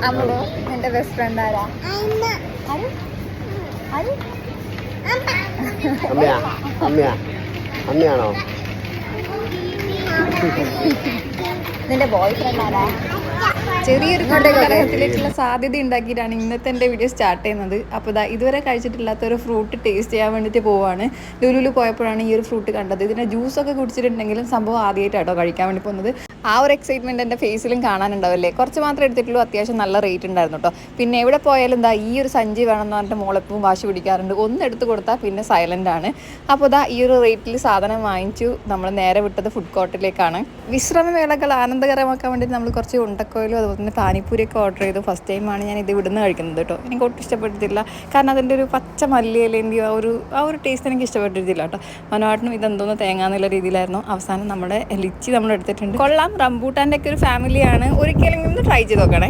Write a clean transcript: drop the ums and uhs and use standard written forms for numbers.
അമ്മോ നിന്റെ best friend ആരാ? അമ്മയാ അമ്മയാ അമ്മയാണോ? നിന്റെ ബോയ് ഫ്രണ്ട് ആരാ? ചെറിയൊരു കലഹത്തിലേക്കുള്ള സാധ്യത ഉണ്ടാക്കിയിട്ടാണ് ഇന്നത്തെ എൻ്റെ വീഡിയോ സ്റ്റാർട്ട് ചെയ്യുന്നത്. അപ്പോൾ ഇതുവരെ കഴിച്ചിട്ടില്ലാത്ത ഒരു ഫ്രൂട്ട് ടേസ്റ്റ് ചെയ്യാൻ വേണ്ടിയിട്ട് പോവാണ്. ലുലുവിൽ പോയപ്പോഴാണ് ഈ ഒരു ഫ്രൂട്ട് കണ്ടത്. ഇതിൻ്റെ ജ്യൂസൊക്കെ കുടിച്ചിട്ടുണ്ടെങ്കിലും സംഭവം ആദ്യമായിട്ടാട്ടോ കഴിക്കാൻ വേണ്ടി പോകുന്നത്. ആ ഒരു എക്സൈറ്റ്മെൻറ്റ് എൻ്റെ ഫേസിലും കാണാനുണ്ടാവില്ലേ. കുറച്ച് മാത്രമേ എടുത്തിട്ടുള്ളൂ, അത്യാവശ്യം നല്ല റേറ്റ് ഉണ്ടായിരുന്നു കേട്ടോ. പിന്നെ എവിടെ പോയാലും ഈ ഒരു സഞ്ചി വേണമെന്ന് പറഞ്ഞിട്ട് മോളെപ്പവും വാശി പിടിക്കാറുണ്ട്. ഒന്ന് എടുത്ത് കൊടുത്താൽ പിന്നെ സൈലൻ്റ് ആണ്. അപ്പോൾ ഈ ഒരു റേറ്റിൽ സാധനം വാങ്ങിച്ചു. നമ്മൾ നേരെ വിട്ടത് ഫുഡ് കോർട്ടിലേക്കാണ്. വിശ്രമവേളകൾ ആനന്ദകരമാക്കാൻ വേണ്ടി നമ്മൾ കുറച്ച് ഉണ്ടക്കോയിലും അതുപോലെ തന്നെ പാനിപ്പൂരിയൊക്കെ ഓർഡർ ചെയ്തു. ഫസ്റ്റ് ടൈമാണ് ഞാൻ ഇത് ഇവിടുന്ന് കഴിക്കുന്നത് കേട്ടോ. എനിക്ക് ഒട്ടും ഇഷ്ടപ്പെട്ടിട്ടില്ല. കാരണം അതിൻ്റെ ഒരു പച്ച മല്ലിയിലേൻ്റെ ആ ഒരു ടേസ്റ്റ് എനിക്ക് ഇഷ്ടപ്പെട്ടിട്ടില്ല കേട്ടോ. മനോഹരനും ഇതെന്തോന്ന് തേങ്ങ എന്നുള്ള രീതിയിലായിരുന്നു. അവസാനം നമ്മുടെ ലിച്ചി നമ്മൾ എടുത്തിട്ടുണ്ട്. കൊള്ളാം. റംബൂട്ടാൻ്റെ ഒക്കെ ഒരു ഫാമിലിയാണ്. ഒരിക്കലെങ്കിലും ഒന്ന് ട്രൈ ചെയ്ത് നോക്കണേ.